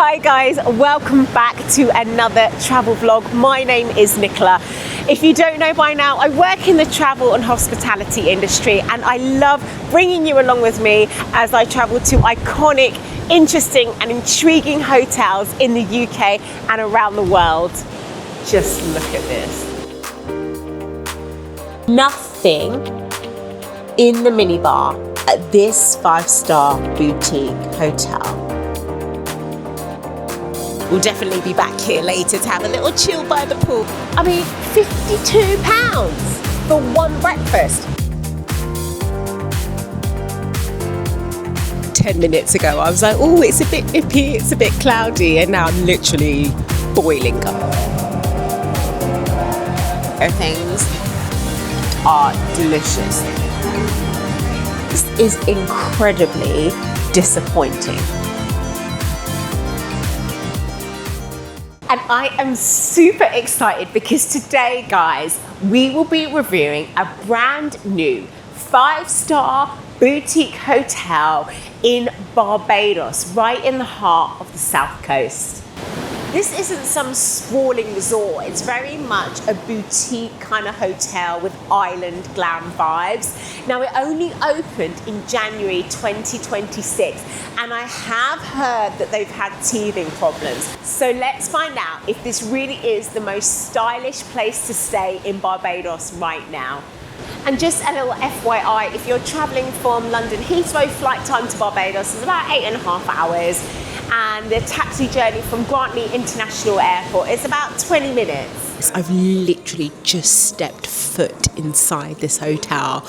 Hi guys, welcome back to another travel vlog. My name is Nicola. If you don't know by now, I work in the travel and hospitality industry, and I love bringing you along with me as I travel to iconic, interesting and intriguing hotels in the UK and around the world. Just look at this. Nothing in the minibar at this 5-star boutique hotel. We'll definitely be back here later to have a little chill by the pool. I mean, £52 for one breakfast. 10 minutes ago, I was like, oh, it's a bit nippy, it's a bit cloudy, and now I'm literally boiling up. Things are delicious. This is incredibly disappointing. And I am super excited because today, guys, we will be reviewing a brand new 5-star boutique hotel in Barbados, right in the heart of the South Coast. This isn't some sprawling resort, it's very much a boutique kind of hotel with island glam vibes. Now, it only opened in January 2026, and I have heard that they've had teething problems. So let's find out if this really is the most stylish place to stay in Barbados right now. And just a little FYI, if you're traveling from London Heathrow, flight time to Barbados is about 8.5 hours. And the taxi journey from Grantley International Airport is about 20 minutes. I've literally just stepped foot inside this hotel.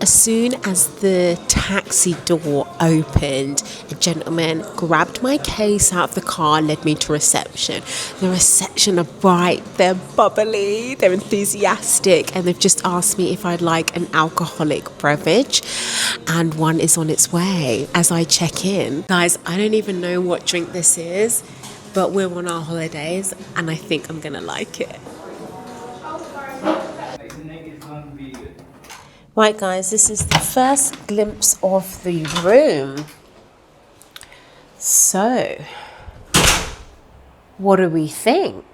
As soon as the taxi door opened, a gentleman grabbed my case out of the car, led me to reception. The reception are bright, they're bubbly, they're enthusiastic, and they've just asked me if I'd like an alcoholic beverage, and one is on its way as I check in. Guys, I don't even know what drink this is, but we're on our holidays and I think I'm gonna like it. Right guys, this is the first glimpse of the room. So, what do we think?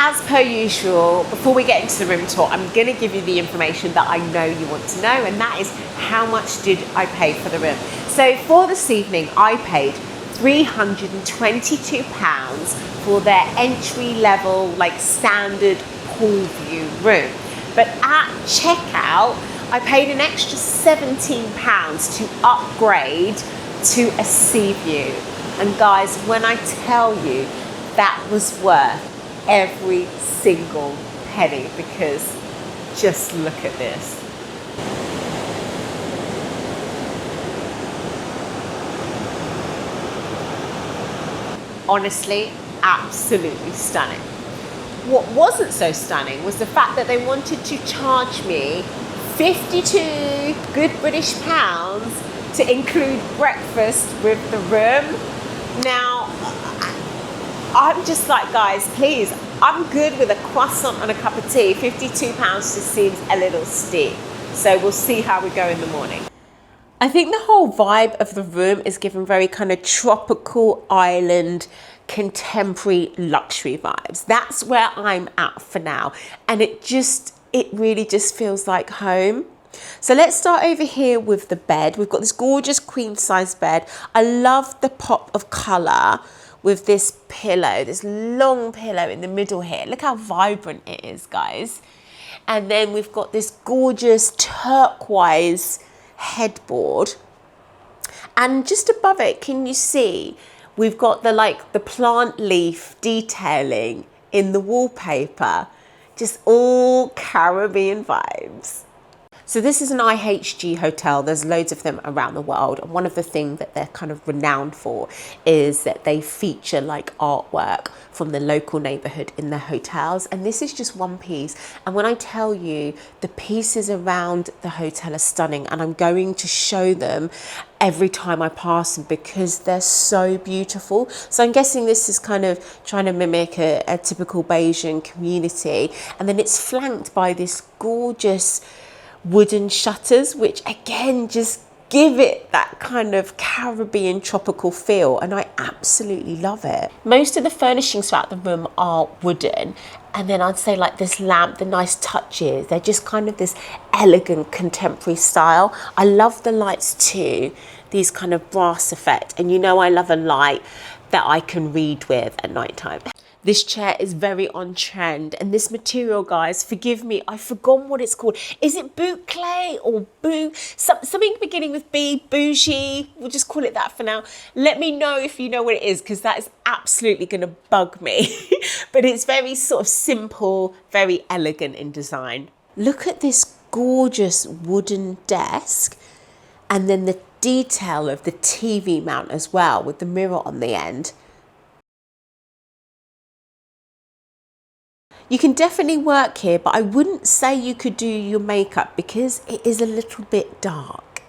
As per usual, before we get into the room tour, I'm going to give you the information that I know you want to know, and that is how much did I pay for the room. So for this evening, I paid £322 for their entry level, like standard pool view room. But at checkout, I paid an extra £17 to upgrade to a sea view. And guys, when I tell you, that was worth every single penny, because just look at this. Honestly, absolutely stunning. What wasn't so stunning was the fact that they wanted to charge me 52 good British pounds to include breakfast with the room. Now, I'm just like, guys, please, I'm good with a croissant and a cup of tea. £52 just seems a little steep. So we'll see how we go in the morning. I think the whole vibe of the room is given very kind of tropical island, contemporary luxury vibes. That's where I'm at for now. And it really just feels like home. So let's start over here with the bed. We've got this gorgeous queen size bed. I love the pop of colour with this pillow, this long pillow in the middle here. Look how vibrant it is, guys. And then we've got this gorgeous turquoise headboard. And just above it, can you see, we've got the plant leaf detailing in the wallpaper. Just all Caribbean vibes. So this is an IHG hotel. There's loads of them around the world. And one of the things that they're kind of renowned for is that they feature like artwork from the local neighborhood in their hotels. And this is just one piece. And when I tell you, the pieces around the hotel are stunning, and I'm going to show them every time I pass them because they're so beautiful. So I'm guessing this is kind of trying to mimic a typical Bayesian community. And then it's flanked by this gorgeous wooden shutters, which again just give it that kind of Caribbean tropical feel, and I absolutely love it. Most of the furnishings throughout the room are wooden, and then I'd say like this lamp, the nice touches, they're just kind of this elegant contemporary style. I love the lights too, these kind of brass effect, and you know I love a light that I can read with at night time. This chair is very on trend, and this material, guys, forgive me, I've forgotten what it's called. Is it boucle or something beginning with B, bougie? We'll just call it that for now. Let me know if you know what it is, because that is absolutely going to bug me. But it's very sort of simple, very elegant in design. Look at this gorgeous wooden desk, and then the detail of the TV mount as well, with the mirror on the end. You can definitely work here, but I wouldn't say you could do your makeup because it is a little bit dark.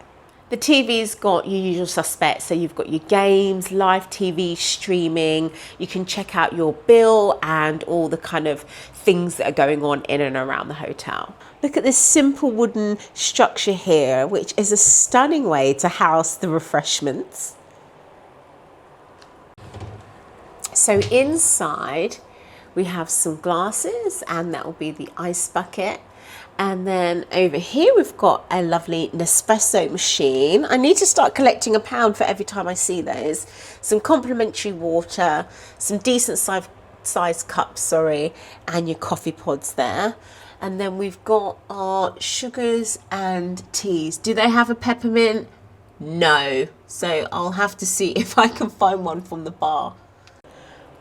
The TV's got your usual suspects, so you've got your games, live TV streaming, you can check out your bill and all the kind of things that are going on in and around the hotel. Look at this simple wooden structure here, which is a stunning way to house the refreshments. So inside, we have some glasses, and that will be the ice bucket. And then over here we've got a lovely Nespresso machine. I need to start collecting £1 for every time I see those. Some complimentary water, some decent sized cups, and your coffee pods there. And then we've got our sugars and teas. Do they have a peppermint? No. So I'll have to see if I can find one from the bar.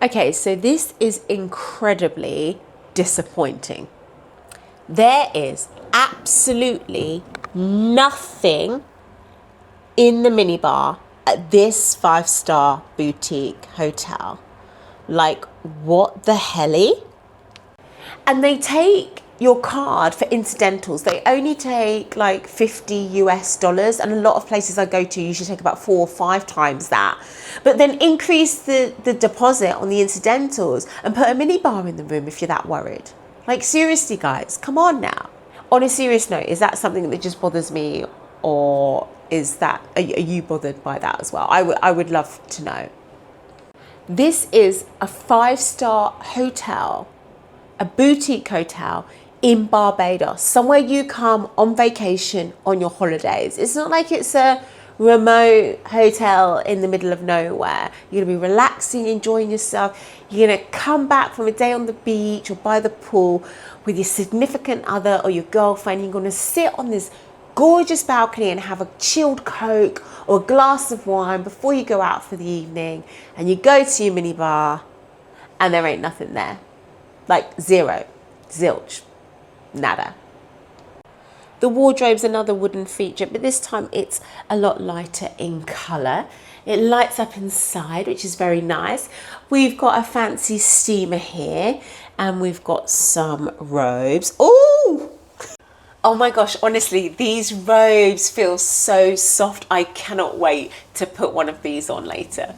Okay, so this is incredibly disappointing. There is absolutely nothing in the minibar at this 5-star boutique hotel. Like, what the helly? And they take your card for incidentals. They only take like $50 US, and a lot of places I go to usually take about 4 or 5 times that. But then increase the deposit on the incidentals and put a minibar in the room if you're that worried. Like, seriously, guys, come on now. On a serious note, is that something that just bothers me, or are you bothered by that as well? I would love to know. This is a 5-star hotel, a boutique hotel in Barbados, somewhere you come on vacation on your holidays. It's not like it's a remote hotel in the middle of nowhere. You're gonna be relaxing, enjoying yourself. You're gonna come back from a day on the beach or by the pool with your significant other or your girlfriend. You're gonna sit on this gorgeous balcony and have a chilled Coke or a glass of wine before you go out for the evening, and you go to your minibar and there ain't nothing there. Like, zero, zilch, nada. The wardrobe's another wooden feature, but this time it's a lot lighter in colour. It lights up inside, which is very nice. We've got a fancy steamer here, and we've got some robes. Ooh! Oh my gosh, honestly, these robes feel so soft. I cannot wait to put one of these on later.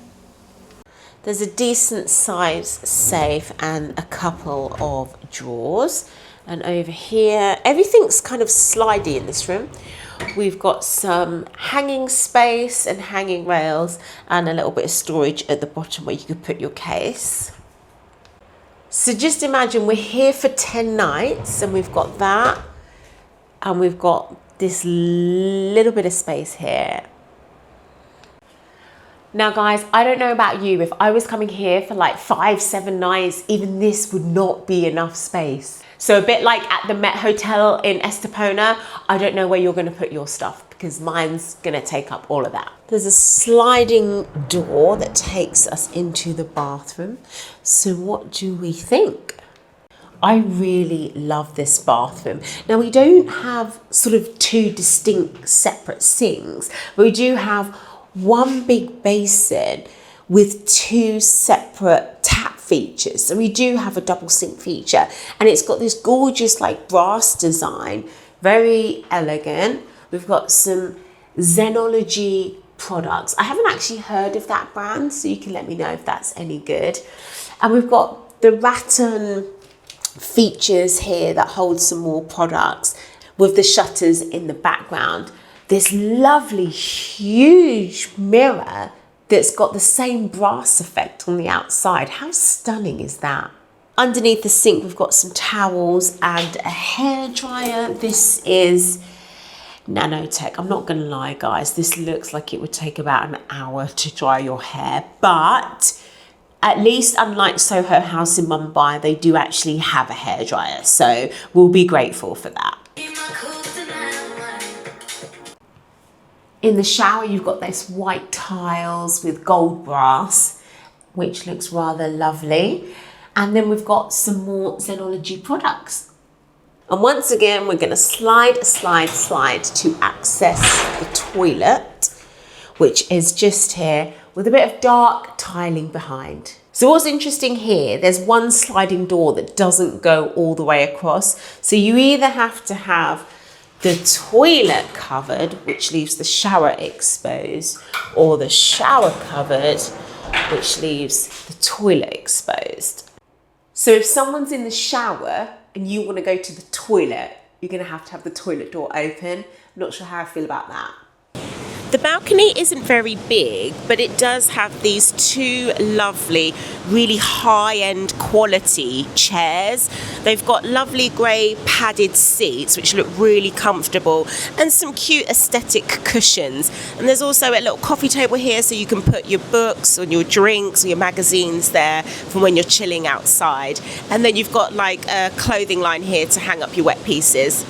There's a decent size safe and a couple of drawers. And over here, everything's kind of slidey in this room. We've got some hanging space and hanging rails and a little bit of storage at the bottom where you could put your case. So just imagine we're here for 10 nights and we've got that. And we've got this little bit of space here. Now guys, I don't know about you, if I was coming here for like 5-7 nights, even this would not be enough space. So a bit like at the Met Hotel in Estepona, I don't know where you're gonna put your stuff because mine's gonna take up all of that. There's a sliding door that takes us into the bathroom. So what do we think? I really love this bathroom. Now we don't have sort of 2 distinct separate sinks, but we do have one big basin with 2 separate tap features. So we do have a double sink feature, and it's got this gorgeous like brass design, very elegant. We've got some Xenology products. I haven't actually heard of that brand, so you can let me know if that's any good. And we've got the rattan features here that hold some more products with the shutters in the background. this lovely, huge mirror that's got the same brass effect on the outside. How stunning is that? Underneath the sink, we've got some towels and a hairdryer. This is nanotech. I'm not gonna lie, guys, this looks like it would take about an hour to dry your hair, but at least unlike Soho House in Mumbai, they do actually have a hairdryer, so we'll be grateful for that. In the shower, you've got this white tiles with gold brass, which looks rather lovely. And then we've got some more Zenology products. And once again, we're gonna slide to access the toilet, which is just here with a bit of dark tiling behind. So what's interesting here, there's one sliding door that doesn't go all the way across. So you either have to have the toilet covered, which leaves the shower exposed, or the shower covered, which leaves the toilet exposed. So if someone's in the shower and you want to go to the toilet, you're going to have the toilet door open. Not sure how I feel about that. The balcony isn't very big, but it does have these two lovely, really high-end quality chairs. They've got lovely grey padded seats, which look really comfortable, and some cute aesthetic cushions. And there's also a little coffee table here, so you can put your books or your drinks or your magazines there for when you're chilling outside. And then you've got like a clothing line here to hang up your wet pieces.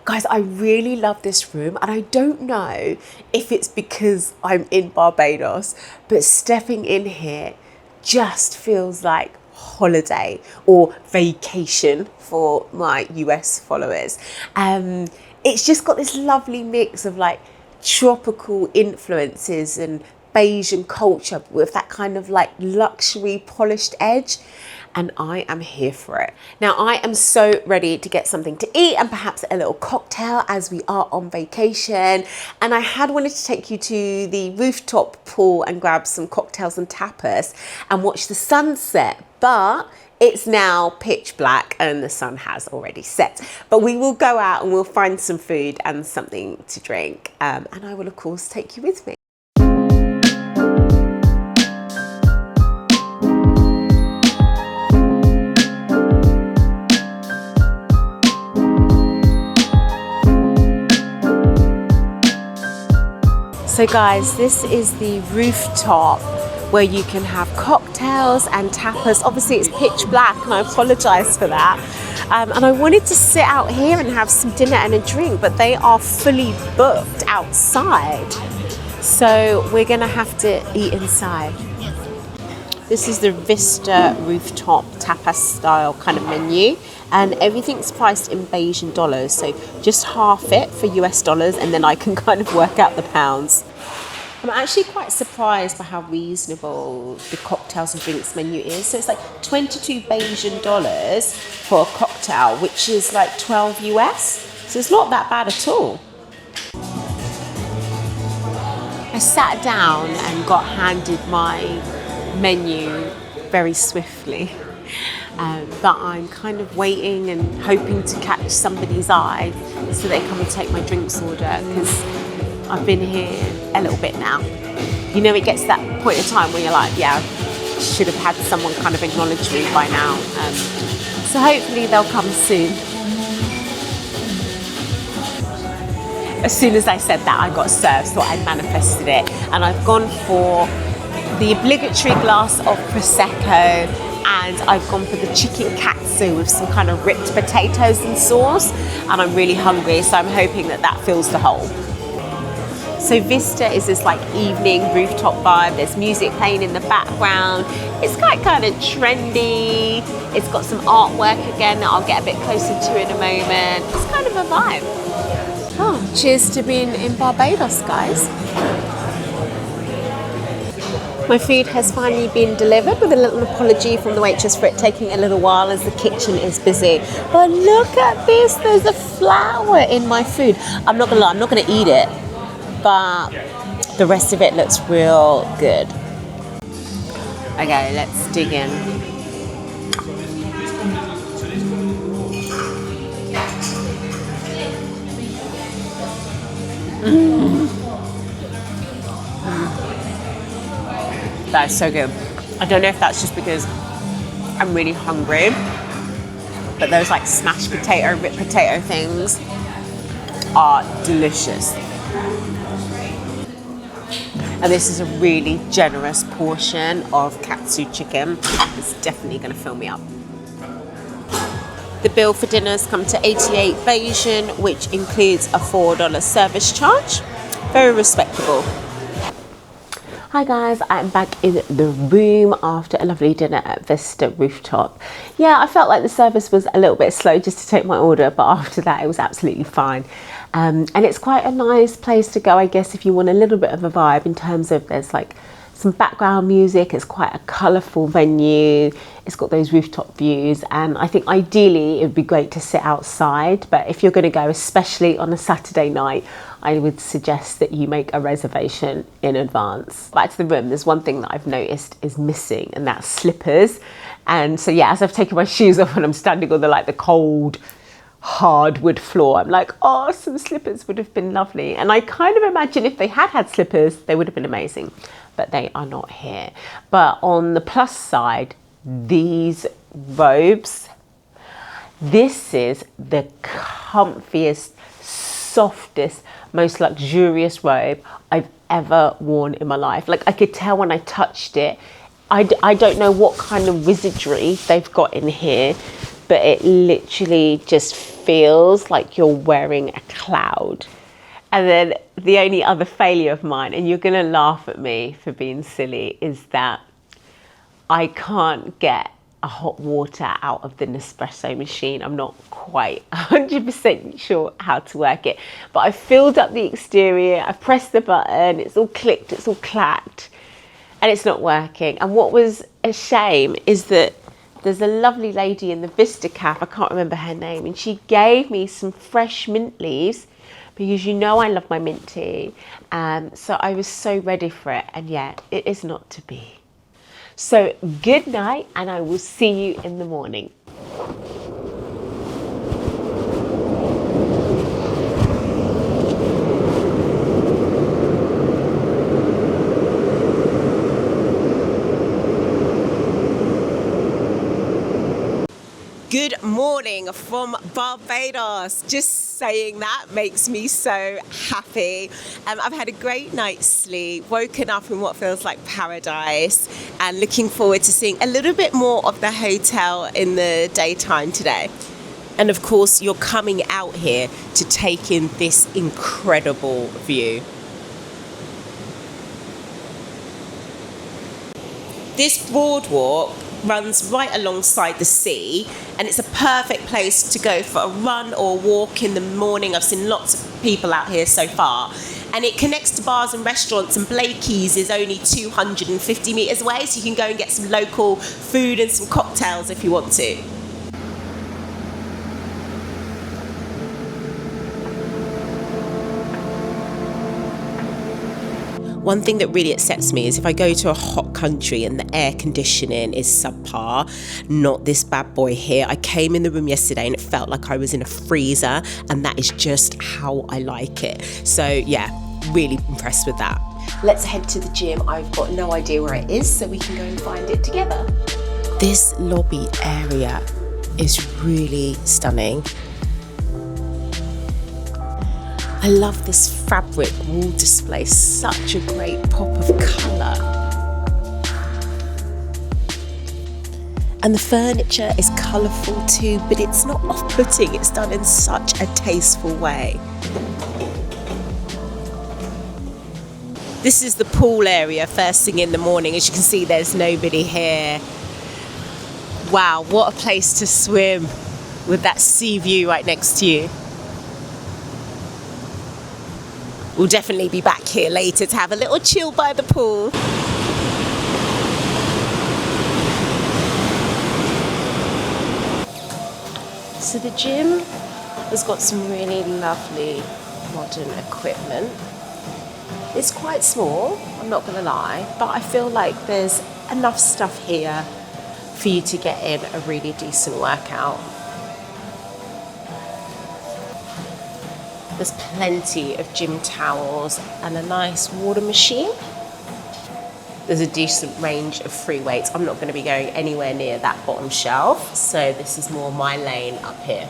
Guys, I really love this room, and I don't know if it's because I'm in Barbados, but stepping in here just feels like holiday or vacation for my US followers. It's just got this lovely mix of like tropical influences and Bayesian culture with that kind of like luxury polished edge. And I am here for it. Now, I am so ready to get something to eat and perhaps a little cocktail as we are on vacation. And I had wanted to take you to the rooftop pool and grab some cocktails and tapas and watch the sunset, but it's now pitch black and the sun has already set. But we will go out and we'll find some food and something to drink. And I will, of course, take you with me. So guys, this is the rooftop where you can have cocktails and tapas. Obviously it's pitch black and I apologize for that. And I wanted to sit out here and have some dinner and a drink, but they are fully booked outside. So we're gonna have to eat inside. This is the Vista rooftop tapas style kind of menu. And everything's priced in Bayesian dollars, so just half it for US dollars, and then I can kind of work out the pounds. I'm actually quite surprised by how reasonable the cocktails and drinks menu is. So it's like 22 Bayesian dollars for a cocktail, which is like 12 US. So it's not that bad at all. I sat down and got handed my menu very swiftly. But I'm kind of waiting and hoping to catch somebody's eye so they come and take my drinks order, because I've been here a little bit now. You know, it gets to that point of time where you're like, yeah, I should have had someone kind of acknowledge me by now. So hopefully they'll come soon. As soon as I said that, I got served, so I manifested it. And I've gone for the obligatory glass of Prosecco, and I've gone for the chicken katsu with some kind of ripped potatoes and sauce, and I'm really hungry, so I'm hoping that that fills the hole. So Vista is this like evening rooftop vibe. There's music playing in the background. It's quite kind of trendy. It's got some artwork again that I'll get a bit closer to in a moment. It's kind of a vibe. Oh, cheers to being in Barbados, guys. My food has finally been delivered, with a little apology from the waitress for it taking a little while as the kitchen is busy. But look at this, there's a flower in my food. I'm not gonna lie, I'm not gonna eat it, but the rest of it looks real good. Okay, let's dig in. That is so good. I don't know if that's just because I'm really hungry, but those like smashed potato, ripped potato things are delicious. And this is a really generous portion of katsu chicken. It's definitely going to fill me up. The bill for dinners come to 88 Bayesian, which includes a $4 service charge. Very respectable. Hi guys, I'm back in the room after a lovely dinner at Vista Rooftop. Yeah, I felt like the service was a little bit slow just to take my order, but after that it was absolutely fine. And it's quite a nice place to go, I guess, if you want a little bit of a vibe in terms of there's like some background music. It's quite a colourful venue. It's got those rooftop views, and I think ideally it would be great to sit outside, but if you're going to go, especially on a Saturday night, I would suggest that you make a reservation in advance. Back to the room, there's one thing that I've noticed is missing, and that's slippers. And so yeah, as I've taken my shoes off and I'm standing on the cold hardwood floor, I'm like, oh, some slippers would have been lovely. And I kind of imagine if they had slippers, they would have been amazing, but they are not here. But on the plus side, these robes, this is the comfiest, softest, most luxurious robe I've ever worn in my life. Like, I could tell when I touched it. I don't know what kind of wizardry they've got in here, but it literally just feels like you're wearing a cloud. And then the only other failure of mine, and you're gonna laugh at me for being silly, is that I can't get a hot water out of the Nespresso machine. I'm not quite 100% sure how to work it, but I filled up the exterior, I pressed the button, it's all clicked, it's all clacked, and it's not working. And what was a shame is that there's a lovely lady in the Vista Cafe, I can't remember her name, and she gave me some fresh mint leaves because you know I love my mint tea. So I was so ready for it, and yet it is not to be. So good night, and I will see you in the morning. Good morning from Barbados. Just saying that makes me so happy. I've had a great night's sleep, woken up in what feels like paradise, and looking forward to seeing a little bit more of the hotel in the daytime today. And of course, you're coming out here to take in this incredible view. This boardwalk runs right alongside the sea, and it's a perfect place to go for a run or walk in the morning. I've seen lots of people out here so far, and it connects to bars and restaurants, and Blakey's is only 250 metres away, so you can go and get some local food and some cocktails if you want to. One thing that really upsets me is if I go to a hot country and the air conditioning is subpar. Not this bad boy here. I came in the room yesterday and it felt like I was in a freezer, and that is just how I like it. So yeah, really impressed with that. Let's head to the gym. I've got no idea where it is, so we can go and find it together. This lobby area is really stunning. I love this fabric wall display, such a great pop of colour. And the furniture is colourful too, but it's not off-putting, it's done in such a tasteful way. This is the pool area first thing in the morning. As you can see, there's nobody here. Wow, what a place to swim with that sea view right next to you. We'll definitely be back here later to have a little chill by the pool. So the gym has got some really lovely modern equipment. It's quite small, I'm not gonna lie, but I feel like there's enough stuff here for you to get in a really decent workout. There's plenty of gym towels and a nice water machine. There's a decent range of free weights. I'm not going to be going anywhere near that bottom shelf, so this is more my lane up here.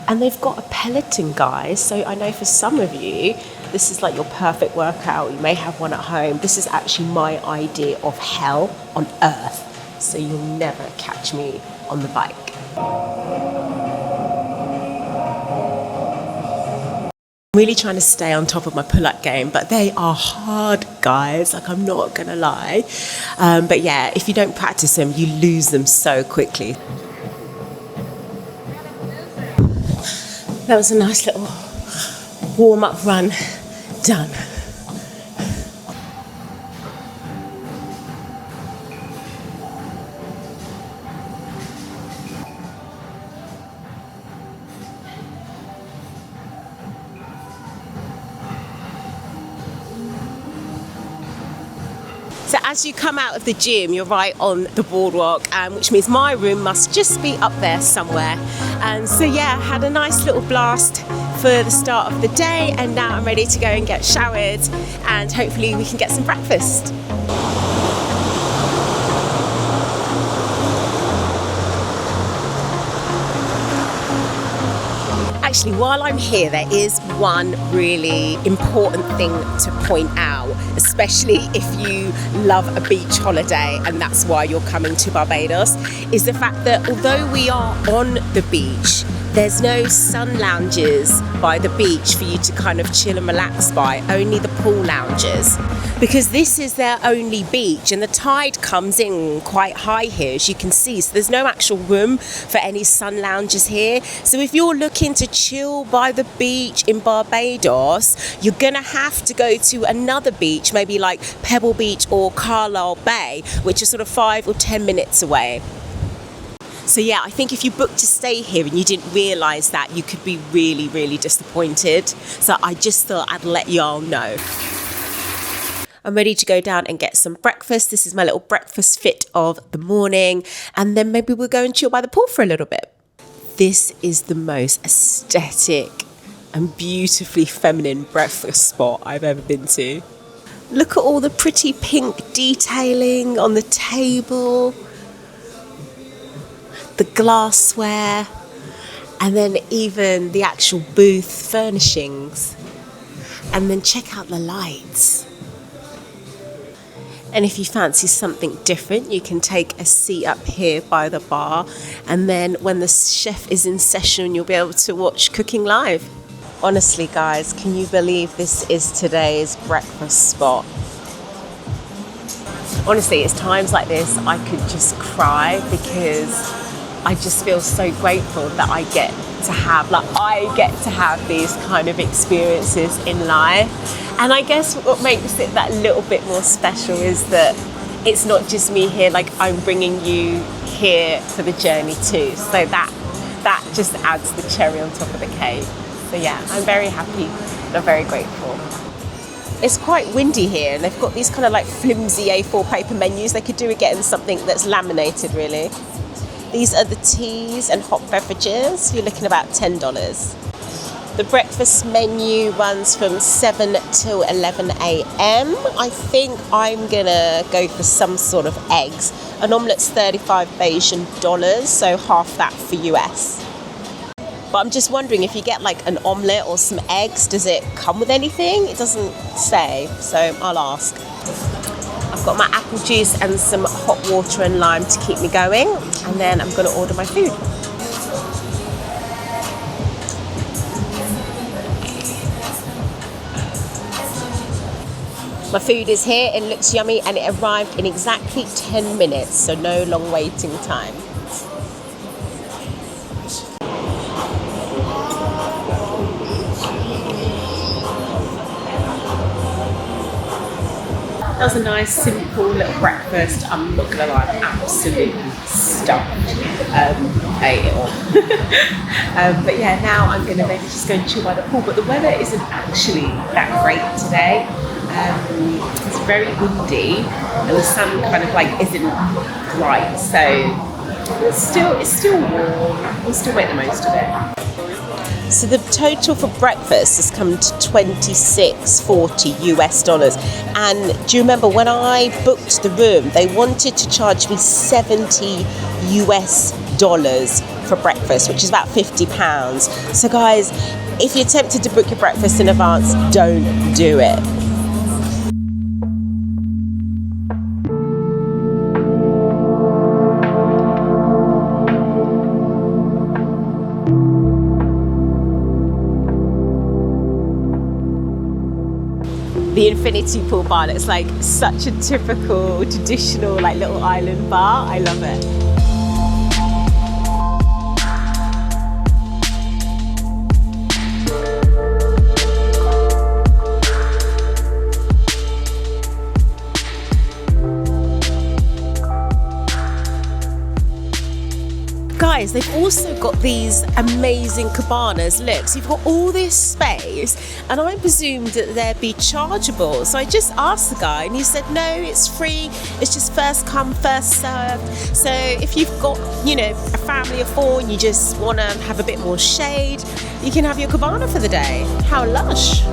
And they've got a Peloton, guys, so I know for some of you, this is like your perfect workout. You may have one at home. This is actually my idea of hell on earth, so you'll never catch me on the bike. Really trying to stay on top of my pull-up game, but they are hard, guys, like I'm not gonna lie. But yeah, if you don't practice them, you lose them so quickly. That was a nice little warm-up run done. So as you come out of the gym, you're right on the boardwalk, which means my room must just be up there somewhere. And so yeah, had a nice little blast for the start of the day, and now I'm ready to go and get showered, and hopefully we can get some breakfast. Actually, while I'm here, there is one really important thing to point out, especially if you love a beach holiday and that's why you're coming to Barbados, is the fact that although we are on the beach, there's no sun lounges by the beach for you to kind of chill and relax by, only the pool lounges. Because this is their only beach and the tide comes in quite high here, as you can see, so there's no actual room for any sun lounges here. So if you're looking to chill by the beach in Barbados, you're gonna have to go to another beach, maybe like Pebble Beach or Carlisle Bay, which is sort of 5 or 10 minutes away. So yeah, I think if you booked to stay here and you didn't realise that, you could be really, really disappointed. So I just thought I'd let y'all know. I'm ready to go down and get some breakfast. This is my little breakfast fit of the morning. And then maybe we'll go and chill by the pool for a little bit. This is the most aesthetic and beautifully feminine breakfast spot I've ever been to. Look at all the pretty pink detailing on the table, the glassware, and then even the actual booth furnishings. And then check out the lights. And if you fancy something different, you can take a seat up here by the bar, and then when the chef is in session, you'll be able to watch cooking live. Honestly, guys, can you believe this is today's breakfast spot? Honestly, it's times like this I could just cry, because I just feel so grateful that I get to have these kind of experiences in life. And I guess what makes it that little bit more special is that it's not just me here, like I'm bringing you here for the journey too. So that just adds the cherry on top of the cake. So yeah, I'm very happy and I'm very grateful. It's quite windy here, and they've got these kind of like flimsy A4 paper menus. They could do with getting something that's laminated, really. These are the teas and hot beverages. You're looking about $10. The breakfast menu runs from 7 till 11 a.m. I think I'm gonna go for some sort of eggs. An omelette's $35 Bayesian, so half that for US. But I'm just wondering, if you get like an omelette or some eggs, does it come with anything? It doesn't say, so I'll ask. I've got my apple juice and some hot water and lime to keep me going, and then I'm going to order my food. My food is here, it looks yummy, and it arrived in exactly 10 minutes, so no long waiting time. That was a nice, simple little breakfast. I'm not gonna lie, I'm absolutely stuffed. Ate it all. But yeah, now I'm gonna maybe just go and chill by the pool. But the weather isn't actually that great today. It's very windy, and the sun kind of like isn't bright, so it's still warm. We'll still make the most of it. So the total for breakfast has come to $26.40 US. And do you remember when I booked the room, they wanted to charge me $70 US for breakfast, which is about £50. So guys, if you're tempted to book your breakfast in advance, don't do it. The infinity pool bar, it's like such a typical traditional like little island bar. I love it. Guys, they've also got these amazing cabanas. Look, so you've got all this space, and I presumed that they'd be chargeable. So I just asked the guy, and he said, no, it's free. It's just first come, first served. So if you've got, a family of 4 and you just want to have a bit more shade, you can have your cabana for the day. How lush.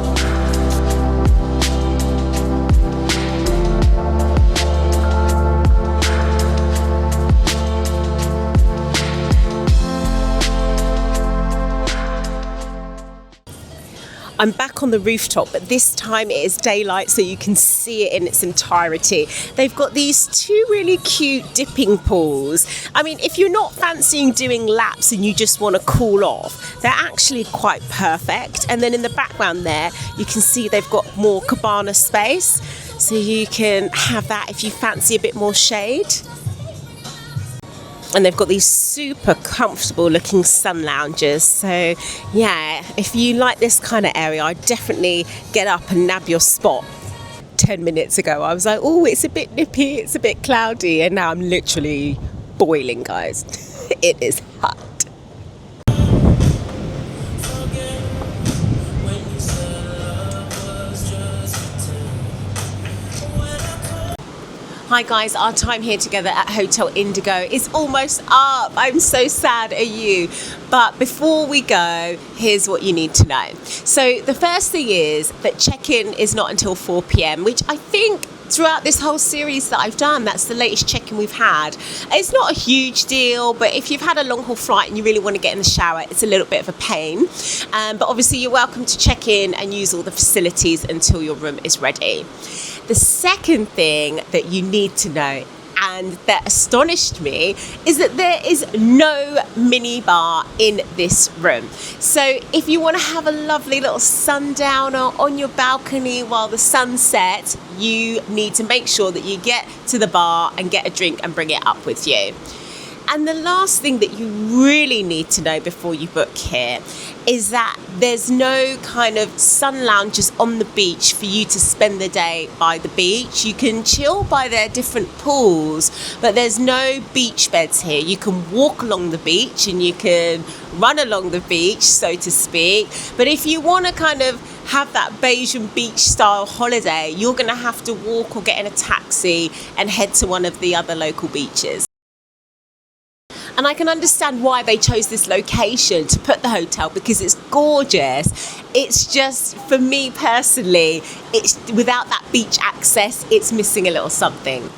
I'm back on the rooftop, but this time it is daylight so you can see it in its entirety. They've got these 2 really cute dipping pools. I mean, if you're not fancying doing laps and you just want to cool off, they're actually quite perfect. And then in the background there, you can see they've got more cabana space, so you can have that if you fancy a bit more shade. And they've got these super comfortable looking sun lounges. So yeah, if you like this kind of area, I'd definitely get up and nab your spot. 10 minutes ago, I was like, oh, it's a bit nippy, it's a bit cloudy. And now I'm literally boiling, guys. It is hot. Hi guys, our time here together at Hotel Indigo is almost up. I'm so sad, are you? But before we go, here's what you need to know. So the first thing is that check-in is not until 4 p.m, which I think throughout this whole series that I've done, that's the latest check-in we've had. It's not a huge deal, but if you've had a long haul flight and you really want to get in the shower, it's a little bit of a pain. But obviously you're welcome to check in and use all the facilities until your room is ready. The second thing that you need to know, and that astonished me, is that there is no mini bar in this room. So if you want to have a lovely little sundowner on your balcony while the sun sets, you need to make sure that you get to the bar and get a drink and bring it up with you. And the last thing that you really need to know before you book here is that there's no kind of sun lounges on the beach for you to spend the day by the beach. You can chill by their different pools, but there's no beach beds here. You can walk along the beach and you can run along the beach, so to speak. But if you want to kind of have that Bayesian beach style holiday, you're going to have to walk or get in a taxi and head to one of the other local beaches. And I can understand why they chose this location to put the hotel, because it's gorgeous. It's just, for me personally, it's without that beach access, it's missing a little something.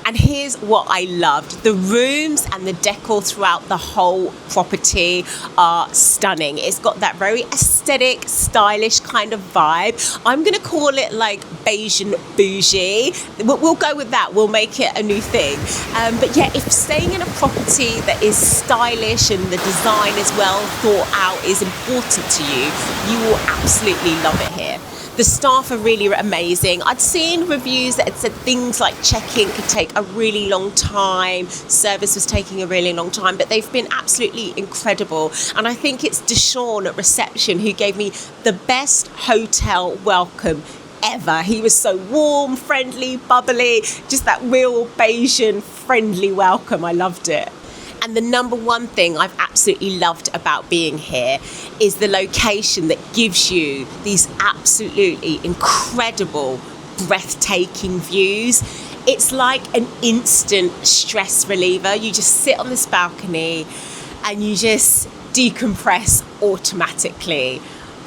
And here's what I loved. The rooms and the decor throughout the whole property are stunning. It's got that very aesthetic, stylish kind of vibe. I'm going to call it like Bayesian bougie. We'll go with that. We'll make it a new thing. But yeah, if staying in a property that is stylish and the design is well thought out is important to you, you will absolutely love it here. The staff are really amazing. I'd seen reviews that had said things like check-in could take a really long time, service was taking a really long time, but they've been absolutely incredible. And I think it's Deshaun at reception who gave me the best hotel welcome ever. He was so warm, friendly, bubbly, just that real Bayesian friendly welcome. I loved it. And the number one thing I've absolutely loved about being here is the location that gives you these absolutely incredible, breathtaking views. It's like an instant stress reliever. You just sit on this balcony and you just decompress automatically.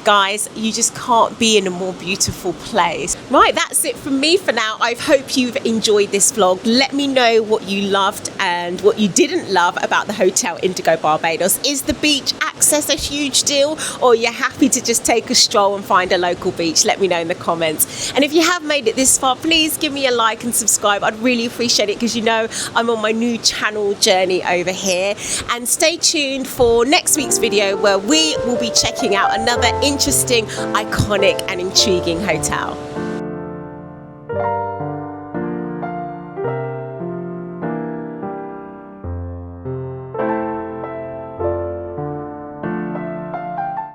Guys, you just can't be in a more beautiful place. Right, that's it from me for now. I hope you've enjoyed this vlog. Let me know what you loved and what you didn't love about the Hotel Indigo Barbados. Is the beach access a huge deal, or are you happy to just take a stroll and find a local beach? Let me know in the comments. And if you have made it this far, please give me a like and subscribe. I'd really appreciate it, because you know I'm on my new channel journey over here. And stay tuned for next week's video, where we will be checking out another interesting, iconic and intriguing hotel.